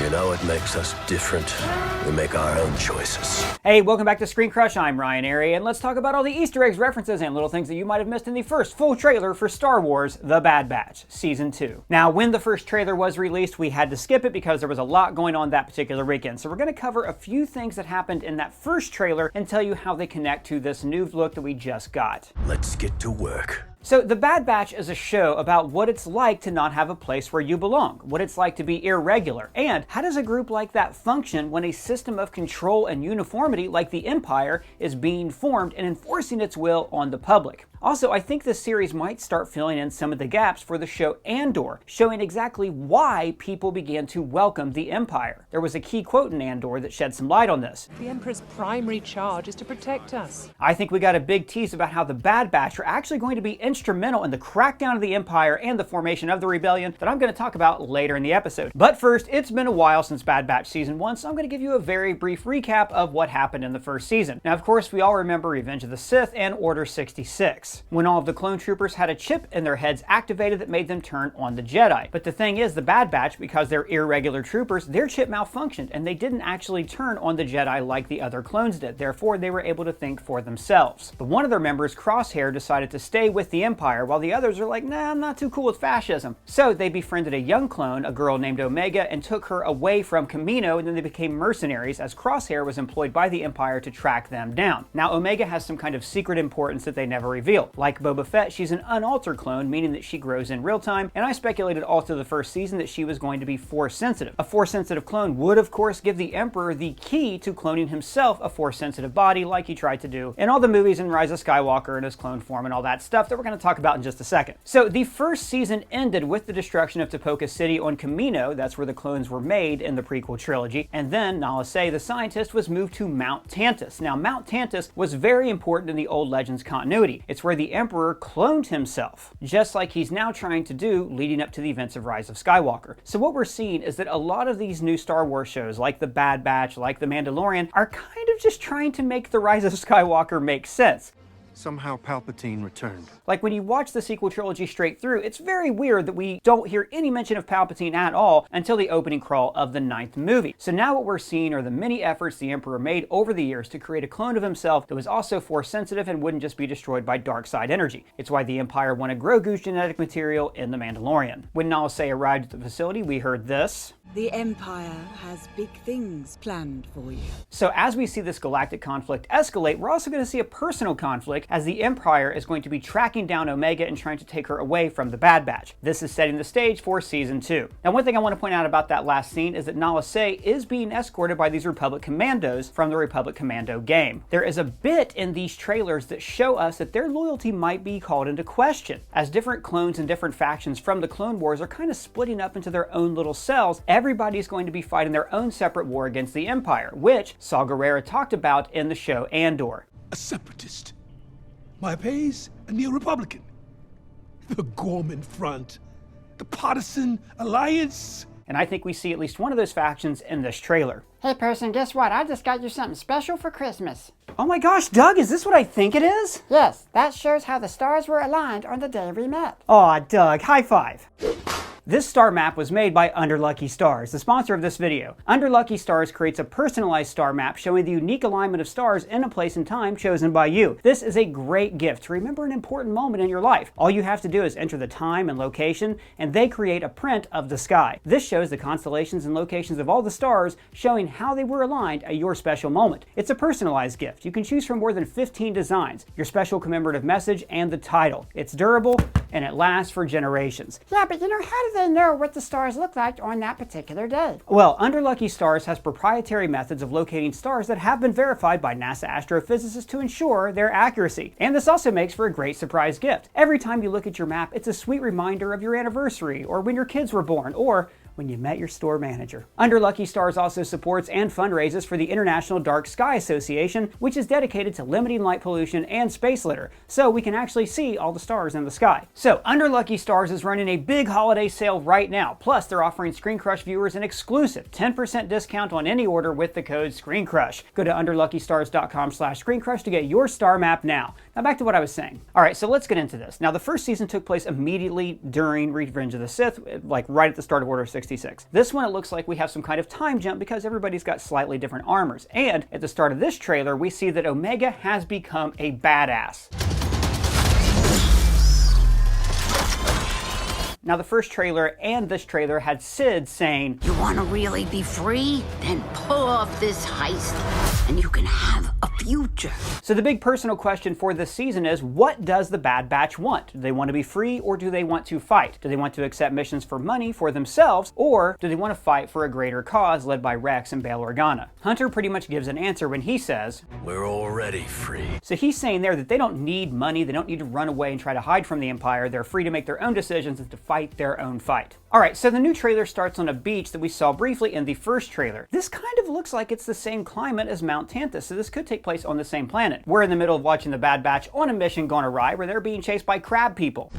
You know what makes us different? We make our own choices. Hey, welcome back to ScreenCrush. I'm Ryan Airy, and let's talk about all the Easter eggs, references, and little things that you might have missed in the first full trailer for Star Wars: The Bad Batch, Season 2. Now, when the first trailer was released, we had to skip it because there was a lot going on that particular weekend. So we're going to cover a few things that happened in that first trailer and tell you how they connect to this new look that we just got. Let's get to work. So The Bad Batch is a show about what it's like to not have a place where you belong, what it's like to be irregular, and how does a group like that function when a system of control and uniformity like the Empire is being formed and enforcing its will on the public. Also, I think this series might start filling in some of the gaps for the show Andor, showing exactly why people began to welcome the Empire. There was a key quote in Andor that shed some light on this. The Emperor's primary charge is to protect us. I think we got a big tease about how the Bad Batch are actually going to be instrumental in the crackdown of the Empire and the formation of the rebellion that I'm going to talk about later in the episode. But first, it's been a while since Bad Batch Season 1, so I'm going to give you a very brief recap of what happened in the first season. Now, of course, we all remember Revenge of the Sith and Order 66. When all of the clone troopers had a chip in their heads activated that made them turn on the Jedi. But the thing is, the Bad Batch, because they're irregular troopers, their chip malfunctioned and they didn't actually turn on the Jedi like the other clones did. Therefore, they were able to think for themselves. But one of their members, Crosshair, decided to stay with the Empire while the others are like, nah, I'm not too cool with fascism. So they befriended a young clone, a girl named Omega, and took her away from Kamino, and then they became mercenaries as Crosshair was employed by the Empire to track them down. Now, Omega has some kind of secret importance that they never reveal. Like Boba Fett, she's an unaltered clone, meaning that she grows in real time, and I speculated all through the first season that she was going to be Force-sensitive. A Force-sensitive clone would, of course, give the Emperor the key to cloning himself a Force-sensitive body like he tried to do in all the movies in Rise of Skywalker and his clone form and all that stuff that we're going to talk about in just a second. So the first season ended with the destruction of Tipoca City on Kamino, that's where the clones were made in the prequel trilogy, and then Nala Se, the scientist, was moved to Mount Tantus. Now, Mount Tantus was very important in the old Legends continuity. It's where the Emperor cloned himself, just like he's now trying to do leading up to the events of Rise of Skywalker. So what we're seeing is that a lot of these new Star Wars shows, like The Bad Batch, like The Mandalorian, are kind of just trying to make the Rise of Skywalker make sense. Somehow Palpatine returned. Like when you watch the sequel trilogy straight through, it's very weird that we don't hear any mention of Palpatine at all until the opening crawl of the 9th movie. So now what we're seeing are the many efforts the Emperor made over the years to create a clone of himself that was also Force sensitive and wouldn't just be destroyed by dark side energy. It's why the Empire wanted Grogu's genetic material in The Mandalorian. When Nala Se arrived at the facility, we heard this. The Empire has big things planned for you. So as we see this galactic conflict escalate, we're also going to see a personal conflict as the Empire is going to be tracking down Omega and trying to take her away from the Bad Batch. This is setting the stage for Season 2. Now, one thing I want to point out about that last scene is that Nala Se is being escorted by these Republic Commandos from the Republic Commando game. There is a bit in these trailers that show us that their loyalty might be called into question. As different clones and different factions from the Clone Wars are kind of splitting up into their own little cells, everybody's going to be fighting their own separate war against the Empire, which Saw Gerrera talked about in the show Andor. A separatist. My base, a neo-republican. The Gorman Front. The Partisan Alliance. And I think we see at least one of those factions in this trailer. Hey person, guess what? I just got you something special for Christmas. Oh my gosh, Doug, is this what I think it is? Yes, that shows how the stars were aligned on the day we met. Aw, Doug, high five. This star map was made by Under Lucky Stars, the sponsor of this video. Under Lucky Stars creates a personalized star map showing the unique alignment of stars in a place and time chosen by you. This is a great gift to remember an important moment in your life. All you have to do is enter the time and location, and they create a print of the sky. This shows the constellations and locations of all the stars, showing how they were aligned at your special moment. It's a personalized gift. You can choose from more than 15 designs, your special commemorative message, and the title. It's durable, and it lasts for generations. Yeah, but you know, how do they know what the stars look like on that particular day? Well, Under Lucky Stars has proprietary methods of locating stars that have been verified by NASA astrophysicists to ensure their accuracy. And this also makes for a great surprise gift. Every time you look at your map, it's a sweet reminder of your anniversary, or when your kids were born, or when you met your store manager. Under Lucky Stars also supports and fundraises for the International Dark Sky Association, which is dedicated to limiting light pollution and space litter, so we can actually see all the stars in the sky. So Under Lucky Stars is running a big holiday sale right now. Plus, they're offering ScreenCrush viewers an exclusive 10% discount on any order with the code ScreenCrush. Go to underluckystars.com/ScreenCrush to get your star map now. Now back to what I was saying. All right, so let's get into this. Now the first season took place immediately during Revenge of the Sith, like right at the start of Order 66. 66. This one, it looks like we have some kind of time jump because everybody's got slightly different armors. And at the start of this trailer, we see that Omega has become a badass. Now, the first trailer and this trailer had Sid saying, "You want to really be free? Then pull off this heist, and you can have a future." So the big personal question for this season is, what does the Bad Batch want? Do they want to be free, or do they want to fight? Do they want to accept missions for money for themselves, or do they want to fight for a greater cause led by Rex and Bail Organa? Hunter pretty much gives an answer when he says, "We're already free." So he's saying there that they don't need money, they don't need to run away and try to hide from the Empire, they're free to make their own decisions and to fight their own fight. Alright, so the new trailer starts on a beach that we saw briefly in the first trailer. This kind of looks like it's the same climate as Mount Tantus, so this could take place on the same planet. We're in the middle of watching the Bad Batch on a mission gone awry where they're being chased by crab people.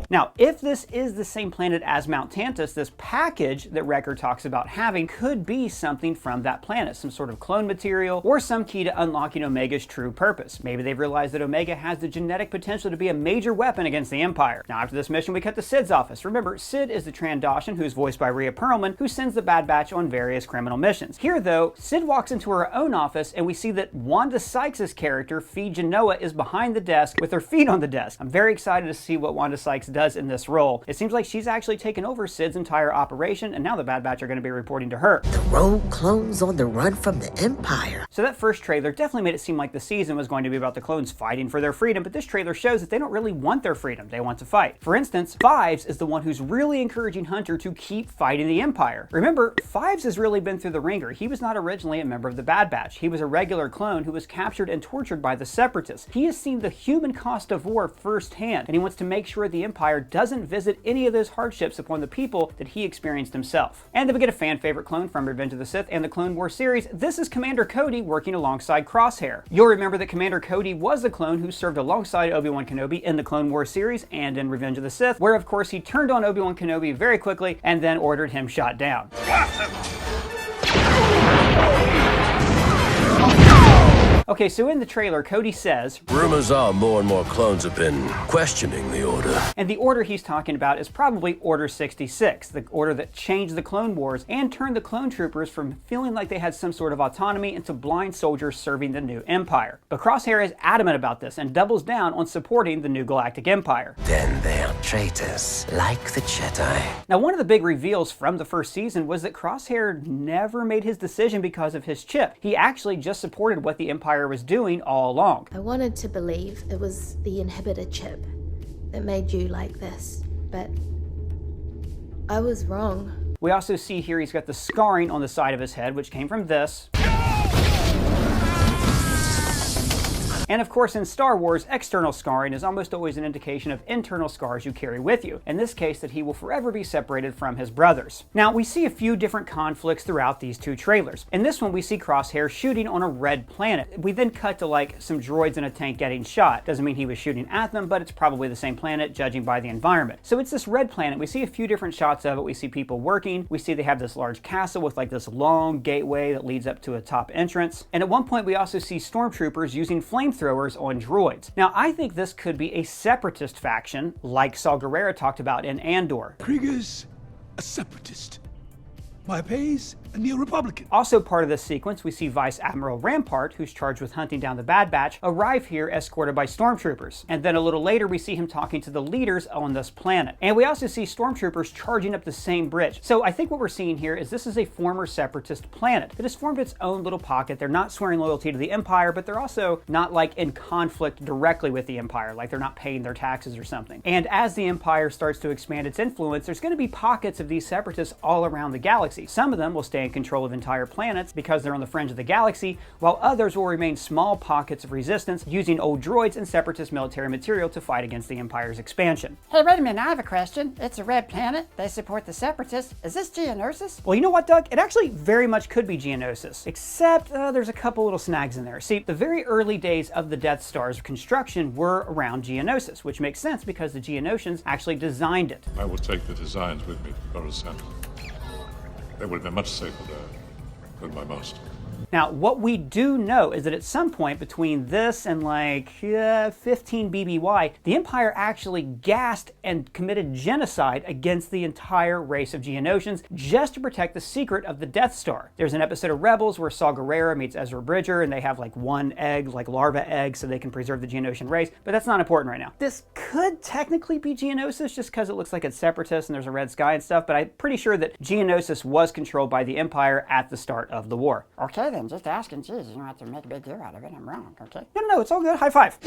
Now, if this is the same planet as Mount Tantus, this package that Wrecker talks about having could be something from that planet, some sort of clone material or some key to unlocking Omega's true purpose. Maybe they've realized that Omega has the genetic potential to be a major weapon against the Empire. Now, after this mission, we cut to Sid's office. Remember, Sid is the Trandoshan who's voiced by Rhea Perlman, who sends the Bad Batch on various criminal missions. Here, though, Sid walks into her own office and we see that Wanda Sykes' character, Fee Genoa, is behind the desk with her feet on the desk. I'm very excited to see what Wanda Sykes does in this role. It seems like she's actually taken over Sid's entire operation, and now the Bad Batch are going to be reporting to her. The rogue clones on the run from the Empire. So that first trailer definitely made it seem like the season was going to be about the clones fighting for their freedom, but this trailer shows that they don't really want their freedom, they want to fight. For instance, Fives is the one who's really encouraging Hunter to keep fighting the Empire. Remember, Fives has really been through the ringer. He was not originally a member of the Bad Batch. He was a regular clone who was captured and tortured by the Separatists. He has seen the human cost of war firsthand, and he wants to make sure the Empire doesn't visit any of those hardships upon the people that he experienced himself. And then we get a fan favorite clone from Revenge of the Sith and the Clone Wars series. This is Commander Cody working alongside Crosshair. You'll remember that Commander Cody was the clone who served alongside Obi-Wan Kenobi in the Clone Wars series and in Revenge of the Sith, where of course he turned on Obi-Wan Kenobi very quickly and then ordered him shot down. Okay, so in the trailer, Cody says, "Rumors are more and more clones have been questioning the Order." And the order he's talking about is probably Order 66, the order that changed the Clone Wars and turned the clone troopers from feeling like they had some sort of autonomy into blind soldiers serving the new Empire. But Crosshair is adamant about this and doubles down on supporting the new Galactic Empire. Then they're traitors, like the Jedi. Now, one of the big reveals from the first season was that Crosshair never made his decision because of his chip. He actually just supported what the Empire was doing all along. I wanted to believe it was the inhibitor chip that made you like this, but I was wrong. We also see here he's got the scarring on the side of his head, which came from this. And of course, in Star Wars, external scarring is almost always an indication of internal scars you carry with you. In this case, that he will forever be separated from his brothers. Now, we see a few different conflicts throughout these two trailers. In this one, we see Crosshair shooting on a red planet. We then cut to like some droids in a tank getting shot. Doesn't mean he was shooting at them, but it's probably the same planet, judging by the environment. So it's this red planet. We see a few different shots of it. We see people working. We see they have this large castle with like this long gateway that leads up to a top entrance. And at one point, we also see stormtroopers using flamethrowers on droids. Now, I think this could be a Separatist faction, like Saw Gerrera talked about in Andor. Krieger's a Separatist. My pay's a neo-Republican. Also part of this sequence, we see Vice Admiral Rampart, who's charged with hunting down the Bad Batch, arrive here escorted by stormtroopers. And then a little later, we see him talking to the leaders on this planet. And we also see stormtroopers charging up the same bridge. So I think what we're seeing here is this is a former Separatist planet that has formed its own little pocket. They're not swearing loyalty to the Empire, but they're also not like in conflict directly with the Empire, like they're not paying their taxes or something. And as the Empire starts to expand its influence, there's going to be pockets of these Separatists all around the galaxy. Some of them will stay in control of entire planets because they're on the fringe of the galaxy, while others will remain small pockets of resistance using old droids and Separatist military material to fight against the Empire's expansion. Hey, wait a minute, I have a question. It's a red planet. They support the Separatists. Is this Geonosis? Well, you know what, Doug? It actually very much could be Geonosis, except there's a couple little snags in there. See, the very early days of the Death Star's construction were around Geonosis, which makes sense because the Geonosians actually designed it. I will take the designs with me to Coruscant. They would have been much safer there than by most. Now, what we do know is that at some point between this and like 15 BBY, the Empire actually gassed and committed genocide against the entire race of Geonosians just to protect the secret of the Death Star. There's an episode of Rebels where Saw Gerrera meets Ezra Bridger and they have like one egg, like larva egg, so they can preserve the Geonosian race, but that's not important right now. This could technically be Geonosis just because it looks like it's Separatist and there's a red sky and stuff, but I'm pretty sure that Geonosis was controlled by the Empire at the start of the war. Okay then, just asking. Jeez, you don't have to make a big deal out of it. I'm wrong, okay? No, it's all good. High five.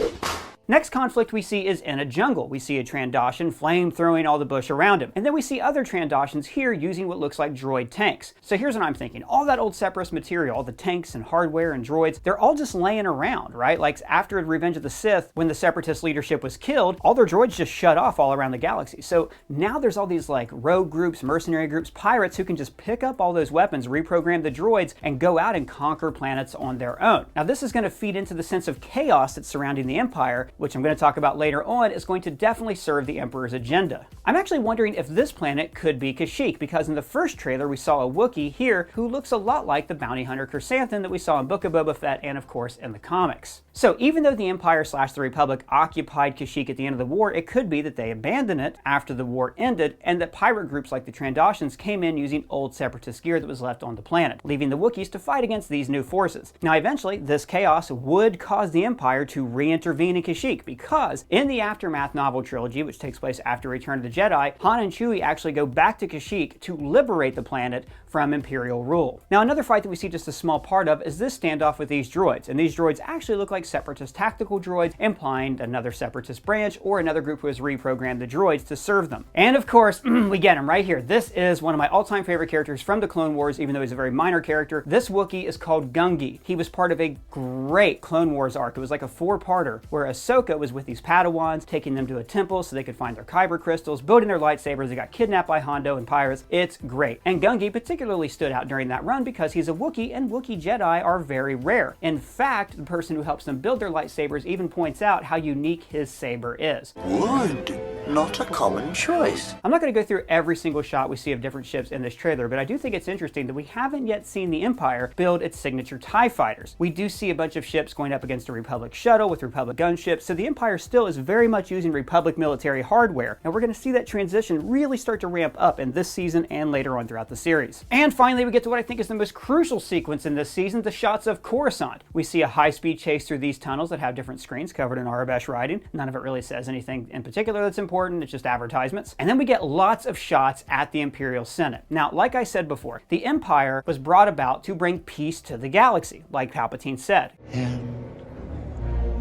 Next conflict we see is in a jungle. We see a Trandoshan flame-throwing all the bush around him. And then we see other Trandoshans here using what looks like droid tanks. So here's what I'm thinking. All that old Separatist material, all the tanks and hardware and droids, they're all just laying around, right? Like after Revenge of the Sith, when the Separatist leadership was killed, all their droids just shut off all around the galaxy. So now there's all these like rogue groups, mercenary groups, pirates who can just pick up all those weapons, reprogram the droids, and go out and conquer planets on their own. Now this is going to feed into the sense of chaos that's surrounding the Empire, which I'm going to talk about later on, is going to definitely serve the Emperor's agenda. I'm actually wondering if this planet could be Kashyyyk, because in the first trailer we saw a Wookiee here who looks a lot like the bounty hunter Chrysanthemum that we saw in Book of Boba Fett and of course in the comics. So even though the Empire / the Republic occupied Kashyyyk at the end of the war, it could be that they abandoned it after the war ended and that pirate groups like the Trandoshans came in using old Separatist gear that was left on the planet, leaving the Wookiees to fight against these new forces. Now eventually this chaos would cause the Empire to re-intervene in Kashyyyk, because in the Aftermath novel trilogy, which takes place after Return of the Jedi, Han and Chewie actually go back to Kashyyyk to liberate the planet from Imperial rule. Now another fight that we see just a small part of is this standoff with these droids, and these droids actually look like Separatist tactical droids, implying another Separatist branch or another group who has reprogrammed the droids to serve them. And of course, we get him right here. This is one of my all-time favorite characters from the Clone Wars, even though he's a very minor character. This Wookiee is called Gungi. He was part of a great Clone Wars arc. It was like a 4-parter where Ahsoka was with these padawans, taking them to a temple so they could find their kyber crystals, building their lightsabers. They got kidnapped by Hondo and pirates. It's great. And Gungi particularly stood out during that run because he's a Wookiee, and Wookiee Jedi are very rare. In fact, the person who helps them build their lightsabers even points out how unique his saber is. Wood, not a common choice. I'm not going to go through every single shot we see of different ships in this trailer, but I do think it's interesting that we haven't yet seen the Empire build its signature TIE fighters. We do see a bunch of ships going up against a Republic shuttle with Republic gunships, so the Empire still is very much using Republic military hardware, and we're going to see that transition really start to ramp up in this season and later on throughout the series. And finally, we get to what I think is the most crucial sequence in this season, the shots of Coruscant. We see a high-speed chase through these tunnels that have different screens covered in Arabesh writing. None of it really says anything in particular that's important, it's just advertisements. And then we get lots of shots at the Imperial Senate. Now, like I said before, the Empire was brought about to bring peace to the galaxy, like Palpatine said. And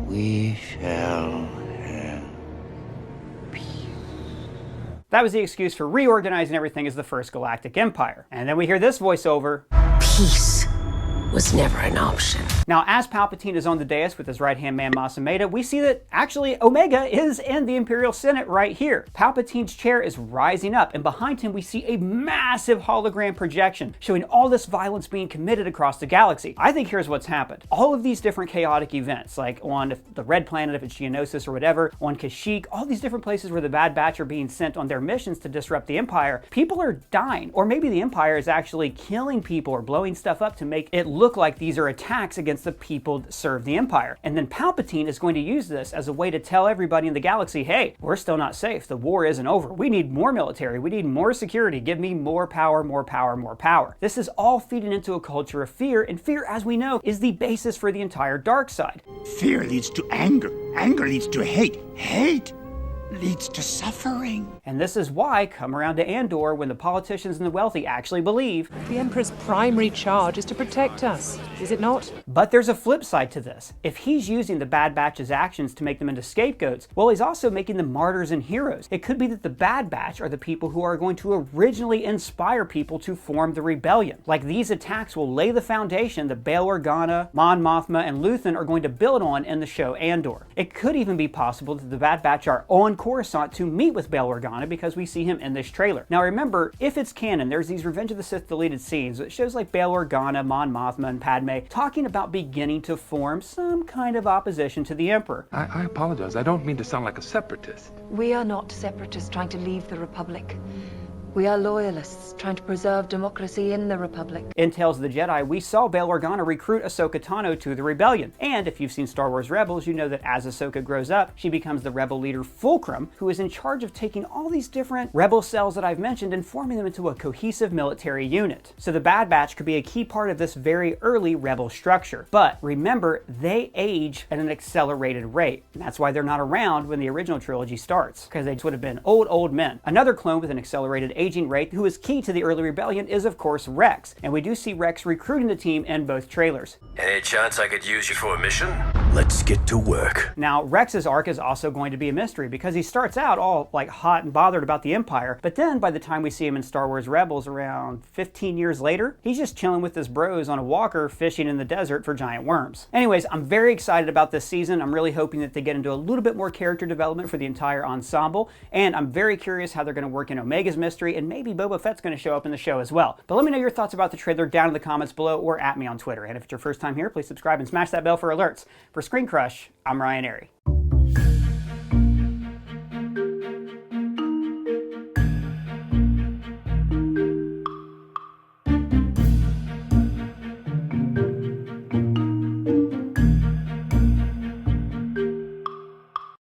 we shall have peace. That was the excuse for reorganizing everything as the First Galactic Empire. And then we hear this voiceover. Peace was never an option. Now, as Palpatine is on the dais with his right-hand man Masameda, we see that actually Omega is in the Imperial Senate right here. Palpatine's chair is rising up, and behind him we see a massive hologram projection showing all this violence being committed across the galaxy. I think here's what's happened. All of these different chaotic events, like on the Red Planet, if it's Geonosis or whatever, on Kashyyyk, all these different places where the Bad Batch are being sent on their missions to disrupt the Empire, people are dying. Or maybe the Empire is actually killing people or blowing stuff up to make it look like these are attacks against the people that serve the Empire. And then Palpatine is going to use this as a way to tell everybody in the galaxy, hey, we're still not safe. The war isn't over. We need more military. We need more security. Give me more power, more power, more power. This is all feeding into a culture of fear, and fear, as we know, is the basis for the entire dark side. Fear leads to anger. Anger leads to hate. Hate leads to suffering. And this is why, come around to Andor, when the politicians and the wealthy actually believe The Emperor's primary charge is to protect us, is it not? But there's a flip side to this. If he's using the Bad Batch's actions to make them into scapegoats, well, he's also making them martyrs and heroes. It could be that the Bad Batch are the people who are going to originally inspire people to form the rebellion. Like, these attacks will lay the foundation that Bail Organa, Mon Mothma, and Luthen are going to build on in the show Andor. It could even be possible that the Bad Batch are on Coruscant to meet with Bail Organa because we see him in this trailer. Now remember, if it's canon, there's these Revenge of the Sith deleted scenes that shows like Bail Organa, Mon Mothma, and Padme talking about beginning to form some kind of opposition to the Emperor. I apologize. I don't mean to sound like a separatist. We are not separatists trying to leave the Republic. We are loyalists trying to preserve democracy in the Republic. In Tales of the Jedi, we saw Bail Organa recruit Ahsoka Tano to the rebellion. And if you've seen Star Wars Rebels, you know that as Ahsoka grows up, she becomes the rebel leader Fulcrum, who is in charge of taking all these different rebel cells that I've mentioned and forming them into a cohesive military unit. So the Bad Batch could be a key part of this very early rebel structure. But remember, they age at an accelerated rate. And that's why they're not around when the original trilogy starts, because they would have been old men. Another clone with an accelerated aging rate who is key to the early rebellion is of course Rex, and we do see Rex recruiting the team in both trailers. Any chance I could use you for a mission? Let's get to work. Now, Rex's arc is also going to be a mystery because he starts out all like hot and bothered about the Empire, but then by the time we see him in Star Wars Rebels around 15 years later, he's just chilling with his bros on a walker fishing in the desert for giant worms. Anyways, I'm very excited about this season. I'm really hoping that they get into a little bit more character development for the entire ensemble, and I'm very curious how they're going to work in Omega's mystery, and maybe Boba Fett's going to show up in the show as well. But let me know your thoughts about the trailer down in the comments below or at me on Twitter. And if it's your first time here, please subscribe and smash that bell for alerts. For ScreenCrush, I'm Ryan Airy.